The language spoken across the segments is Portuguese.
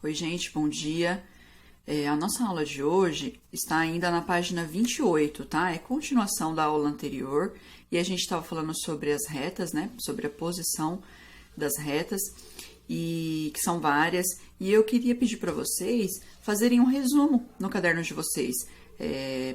Oi, gente, bom dia. A nossa aula de hoje está ainda na página 28, tá? É continuação da aula anterior e a gente estava falando sobre as retas, né? Sobre a posição das retas, e que são várias. E eu queria pedir para vocês fazerem um resumo no caderno de vocês.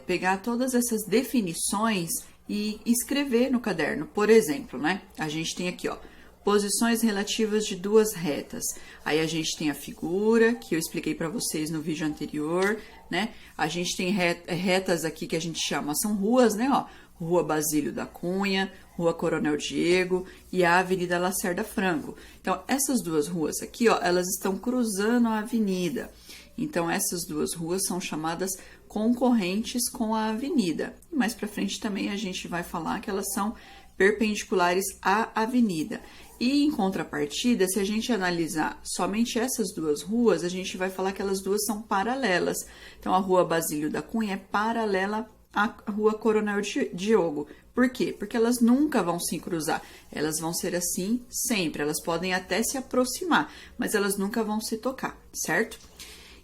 Pegar todas essas definições e escrever no caderno. Por exemplo, né? A gente tem aqui, ó, posições relativas de duas retas. Aí a gente tem a figura, que eu expliquei para vocês no vídeo anterior, né? A gente tem retas aqui que a gente chama, são ruas, né? Ó, Rua Basílio da Cunha, Rua Coronel Diego e a Avenida Lacerda Franco. Então, essas duas ruas aqui, ó, elas estão cruzando a avenida. Então, essas duas ruas são chamadas concorrentes com a avenida. E mais para frente também a gente vai falar que elas são perpendiculares à avenida. E em contrapartida, se a gente analisar somente essas duas ruas, a gente vai falar que elas duas são paralelas. Então, a Rua Basílio da Cunha é paralela à Rua Coronel Diogo. Por quê? Porque elas nunca vão se cruzar. Elas vão ser assim sempre. Elas podem até se aproximar, mas elas nunca vão se tocar, certo?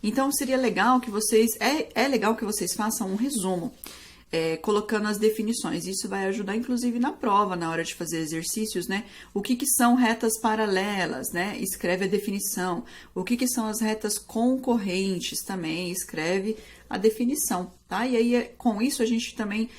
Então, seria legal que vocês... É legal que vocês façam um resumo, colocando as definições. Isso vai ajudar, inclusive, na prova, na hora de fazer exercícios, né? O que são retas paralelas, né? Escreve a definição. O que são as retas concorrentes também, escreve a definição, tá? E aí, com isso, a gente também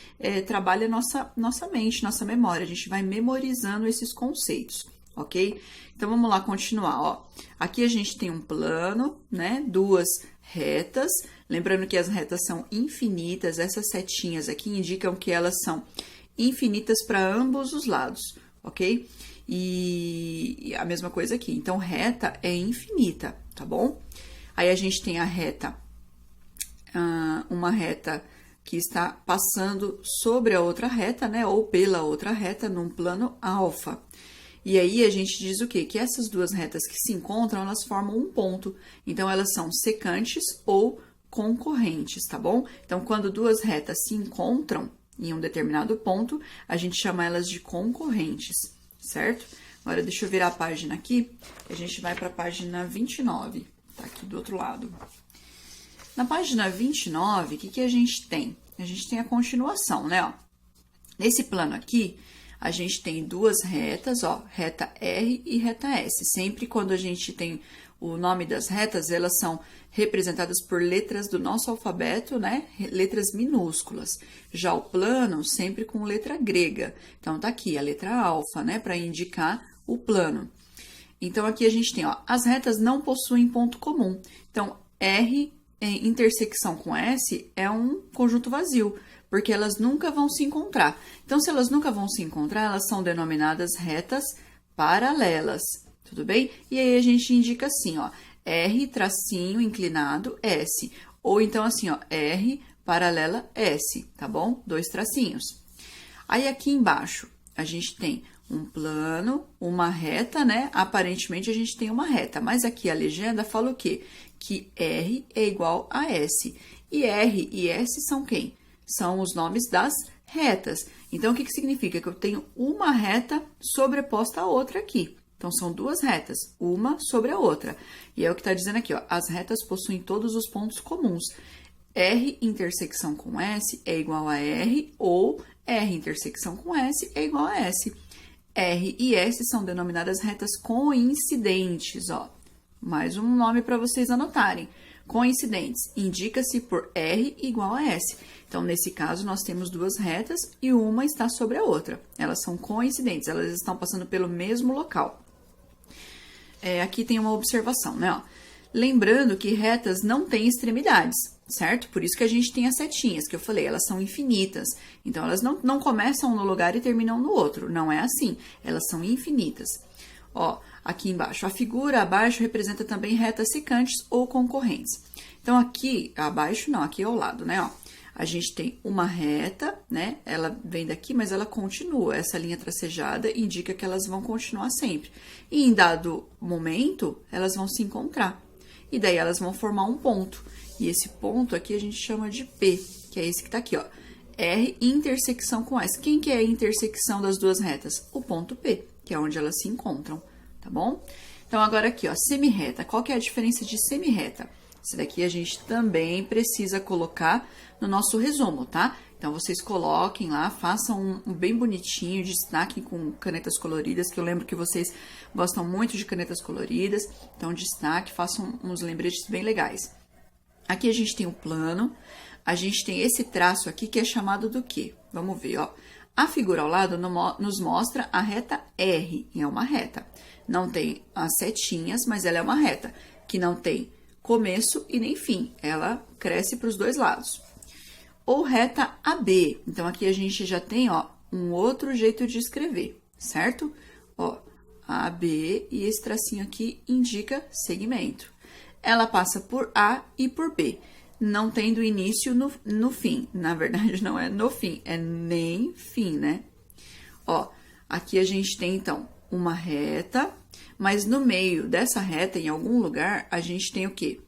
trabalha nossa mente, nossa memória. A gente vai memorizando esses conceitos, ok? Então, vamos lá continuar, ó. Aqui a gente tem um plano, né? Duas retas. Lembrando que as retas são infinitas, essas setinhas aqui indicam que elas são infinitas para ambos os lados, ok? E a mesma coisa aqui, então reta é infinita, tá bom? Aí a gente tem a reta, uma reta que está passando sobre a outra reta, né? Ou pela outra reta num plano alfa. E aí a gente diz o quê? Que essas duas retas que se encontram, elas formam um ponto. Então, elas são secantes ou concorrentes, tá bom? Então, quando duas retas se encontram em um determinado ponto, a gente chama elas de concorrentes, certo? Agora, deixa eu virar a página aqui, a gente vai para a página 29, tá aqui do outro lado. Na página 29, o que a gente tem? A gente tem a continuação, né? Ó. Nesse plano aqui, a gente tem duas retas, ó, reta R e reta S. Sempre quando a gente tem o nome das retas, elas são representadas por letras do nosso alfabeto, né? Letras minúsculas. Já o plano, sempre com letra grega. Então, tá aqui a letra alfa, né? Para indicar o plano. Então, aqui a gente tem, ó, as retas não possuem ponto comum. Então, R em intersecção com S é um conjunto vazio, porque elas nunca vão se encontrar. Então, se elas nunca vão se encontrar, elas são denominadas retas paralelas, tudo bem? E aí a gente indica assim, ó, R tracinho inclinado S, ou então assim, ó, R paralela S, tá bom? Dois tracinhos. Aí aqui embaixo a gente tem um plano, uma reta, né? Aparentemente a gente tem uma reta, mas aqui a legenda fala o quê? Que R é igual a S. E R e S são quem? São os nomes das retas. Então, o que significa? Que eu tenho uma reta sobreposta à outra aqui. Então, são duas retas, uma sobre a outra. E é o que está dizendo aqui, ó. As retas possuem todos os pontos comuns. R intersecção com S é igual a R, ou R intersecção com S é igual a S. R e S são denominadas retas coincidentes, ó. Mais um nome para vocês anotarem. Coincidentes, indica-se por R igual a S. Então, nesse caso, nós temos duas retas e uma está sobre a outra. Elas são coincidentes, elas estão passando pelo mesmo local. Aqui tem uma observação, né? Ó. Lembrando que retas não têm extremidades, certo? Por isso que a gente tem as setinhas, que eu falei, elas são infinitas. Então, elas não começam no lugar e terminam no outro. Não é assim, elas são infinitas. Ó, aqui embaixo, a figura abaixo representa também retas secantes ou concorrentes. Então, aqui abaixo, não, aqui ao lado, né, ó. A gente tem uma reta, né, ela vem daqui, mas ela continua. Essa linha tracejada indica que elas vão continuar sempre. E em dado momento, elas vão se encontrar. E daí, elas vão formar um ponto. E esse ponto aqui a gente chama de P, que é esse que tá aqui, ó. R intersecção com S. Quem que é a intersecção das duas retas? O ponto P, que é onde elas se encontram, tá bom? Então, agora aqui, ó, semirreta. Qual que é a diferença de semirreta? Esse daqui a gente também precisa colocar no nosso resumo, tá? Então, vocês coloquem lá, façam um bem bonitinho, destaquem com canetas coloridas, que eu lembro que vocês gostam muito de canetas coloridas. Então, destaque, façam uns lembretes bem legais. Aqui a gente tem o plano, a gente tem esse traço aqui que é chamado do quê? Vamos ver, ó. A figura ao lado nos mostra a reta R, e é uma reta. Não tem as setinhas, mas ela é uma reta, que não tem começo e nem fim. Ela cresce para os dois lados. Ou reta AB. Então, aqui a gente já tem, ó, um outro jeito de escrever, certo? Ó, AB, e esse tracinho aqui indica segmento. Ela passa por A e por B, não tendo início no fim. Na verdade, não é no fim, é nem fim, né? Ó, aqui a gente tem, então, uma reta, mas no meio dessa reta, em algum lugar, a gente tem o quê?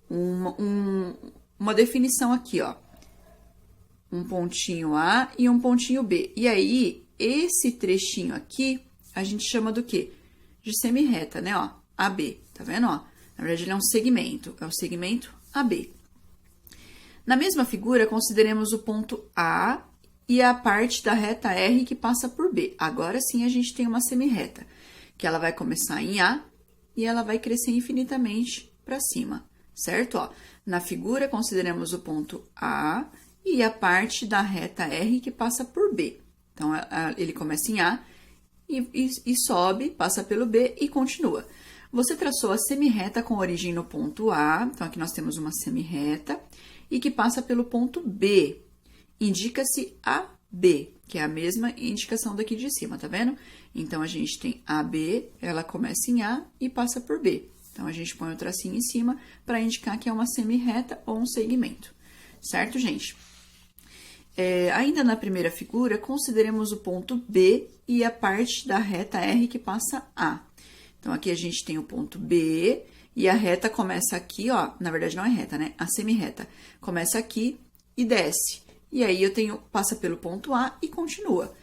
Uma definição aqui, ó. Um pontinho A e um pontinho B. E aí, esse trechinho aqui, a gente chama do quê? De semirreta, né, ó? AB, tá vendo, ó? Na verdade, ele é um segmento, é o segmento AB. Na mesma figura, consideremos o ponto A e a parte da reta R que passa por B. Agora sim, a gente tem uma semirreta, que ela vai começar em A e ela vai crescer infinitamente para cima, certo? Ó, na figura, consideremos o ponto A e a parte da reta R que passa por B. Então, ele começa em A e sobe, passa pelo B e continua. Você traçou a semirreta com origem no ponto A, então aqui nós temos uma semirreta, e que passa pelo ponto B. Indica-se AB, que é a mesma indicação daqui de cima, tá vendo? Então, a gente tem AB, ela começa em A e passa por B. Então, a gente põe o tracinho em cima para indicar que é uma semirreta ou um segmento. Certo, gente? Ainda na primeira figura, consideremos o ponto B e a parte da reta R que passa A. Então, aqui a gente tem o ponto B e a reta começa aqui, ó. Na verdade, não é reta, né? A semirreta começa aqui e desce. E aí, passa pelo ponto A e continua.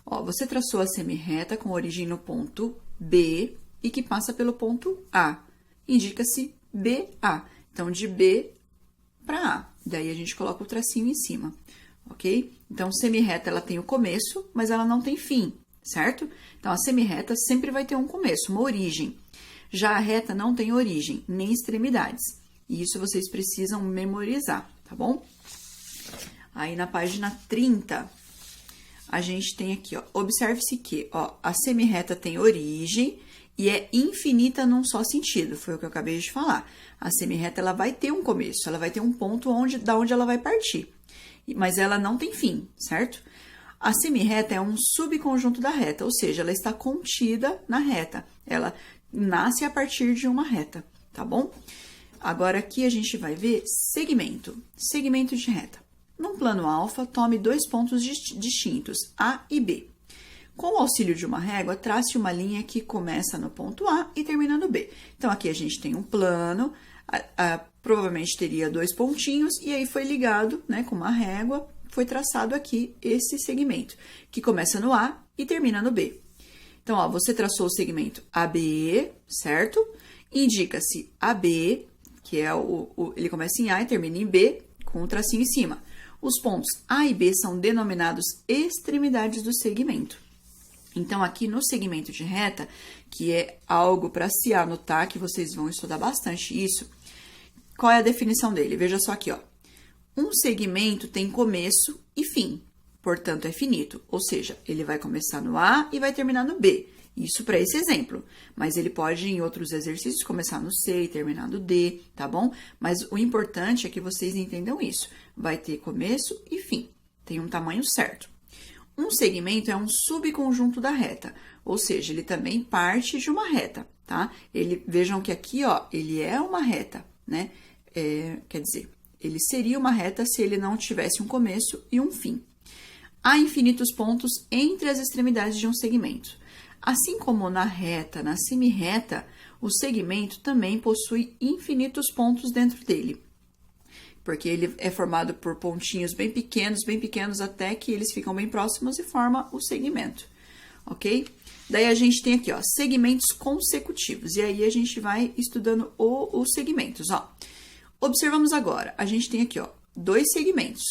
Ó, você traçou a semirreta com origem no ponto B e que passa pelo ponto A. Indica-se BA. Então, de B para A. Daí, a gente coloca o tracinho em cima, ok? Então, semirreta, ela tem o começo, mas ela não tem fim, certo? Então, a semirreta sempre vai ter um começo, uma origem. Já a reta não tem origem, nem extremidades. E isso vocês precisam memorizar, tá bom? Aí, na página 30, a gente tem aqui, ó, observe-se que, ó, a semirreta tem origem e é infinita num só sentido, foi o que eu acabei de falar. A semirreta, ela vai ter um começo, ela vai ter um ponto da onde ela vai partir, mas ela não tem fim, certo? A semirreta é um subconjunto da reta, ou seja, ela está contida na reta, ela nasce a partir de uma reta, tá bom? Agora, aqui a gente vai ver segmento de reta. Num plano alfa, tome dois pontos distintos, A e B. Com o auxílio de uma régua, trace uma linha que começa no ponto A e termina no B. Então, aqui a gente tem um plano, provavelmente teria dois pontinhos, e aí foi ligado, né, com uma régua, foi traçado aqui esse segmento, que começa no A e termina no B. Então, ó, você traçou o segmento AB, certo? Indica-se AB, que é ele começa em A e termina em B, com um tracinho em cima. Os pontos A e B são denominados extremidades do segmento. Então, aqui no segmento de reta, que é algo para se anotar, que vocês vão estudar bastante isso, qual é a definição dele? Veja só aqui, ó. Um segmento tem começo e fim, portanto, é finito. Ou seja, ele vai começar no A e vai terminar no B. Isso para esse exemplo. Mas ele pode, em outros exercícios, começar no C e terminar no D, tá bom? Mas o importante é que vocês entendam isso. Vai ter começo e fim. Tem um tamanho certo. Um segmento é um subconjunto da reta, ou seja, ele também parte de uma reta, tá? Vejam que aqui, ó, ele é uma reta, né? Quer dizer, ele seria uma reta se ele não tivesse um começo e um fim. Há infinitos pontos entre as extremidades de um segmento. Assim como na reta, na semirreta, o segmento também possui infinitos pontos dentro dele, porque ele é formado por pontinhos bem pequenos, até que eles ficam bem próximos e forma o segmento, ok? Daí a gente tem aqui, ó, segmentos consecutivos. E aí a gente vai estudando os segmentos, ó. Observamos agora, a gente tem aqui, ó, dois segmentos,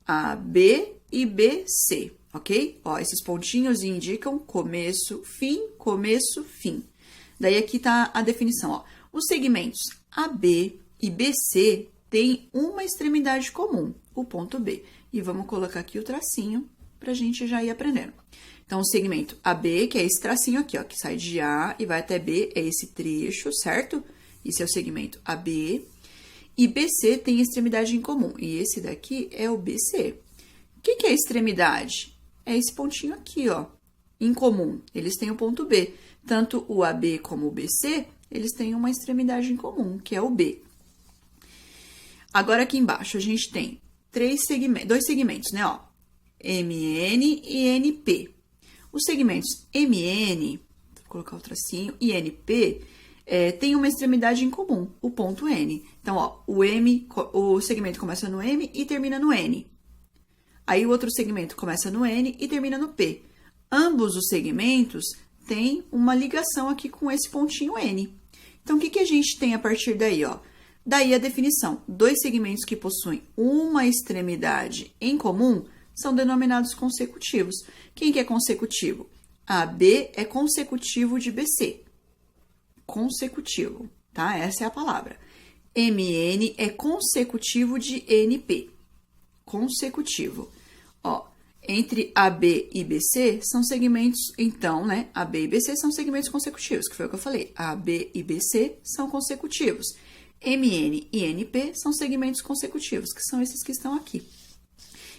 AB e BC, ok? Ó, esses pontinhos indicam começo, fim. Daí aqui tá a definição, ó. Os segmentos AB e BC têm uma extremidade comum, o ponto B. E vamos colocar aqui o tracinho pra gente já ir aprendendo. Então, o segmento AB, que é esse tracinho aqui, ó, que sai de A e vai até B, é esse trecho, certo? Esse é o segmento AB. E BC tem extremidade em comum, e esse daqui é o BC. O que é extremidade? É esse pontinho aqui, ó, em comum. Eles têm o ponto B. Tanto o AB como o BC, eles têm uma extremidade em comum, que é o B. Agora, aqui embaixo, a gente tem dois segmentos, né, ó, MN e NP. Os segmentos MN, vou colocar o tracinho, e NP, tem uma extremidade em comum, o ponto N. Então, ó, o segmento começa no M e termina no N. Aí, o outro segmento começa no N e termina no P. Ambos os segmentos têm uma ligação aqui com esse pontinho N. Então, o que a gente tem a partir daí, ó? Daí a definição, dois segmentos que possuem uma extremidade em comum são denominados consecutivos. Quem que é consecutivo? AB é consecutivo de BC. Consecutivo, tá? Essa é a palavra. MN é consecutivo de NP. Consecutivo. Ó, entre AB e BC são segmentos, então, né? AB e BC são segmentos consecutivos, que foi o que eu falei. AB e BC são consecutivos. MN e NP são segmentos consecutivos, que são esses que estão aqui.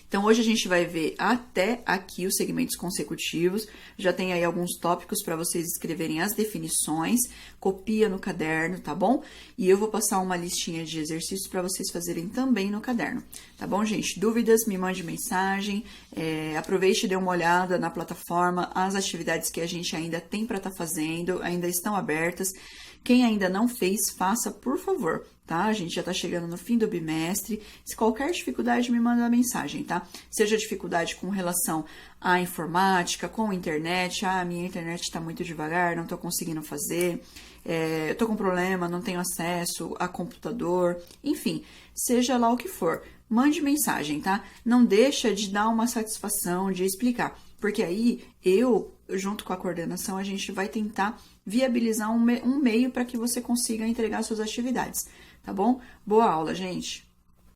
Então, hoje a gente vai ver até aqui os segmentos consecutivos. Já tem aí alguns tópicos para vocês escreverem as definições. Copia no caderno, tá bom? E eu vou passar uma listinha de exercícios para vocês fazerem também no caderno. Tá bom, gente? Dúvidas, me mande mensagem. Aproveite e dê uma olhada na plataforma. As atividades que a gente ainda tem para estar fazendo ainda estão abertas. Quem ainda não fez, faça, por favor, tá? A gente já tá chegando no fim do bimestre. Se qualquer dificuldade, me manda mensagem, tá? Seja dificuldade com relação à informática, com a internet. Ah, minha internet tá muito devagar, não tô conseguindo fazer. Eu tô com problema, não tenho acesso a computador. Enfim, seja lá o que for, mande mensagem, tá? Não deixa de dar uma satisfação, de explicar. Porque aí, junto com a coordenação, a gente vai tentar viabilizar um meio para que você consiga entregar suas atividades, tá bom? Boa aula, gente!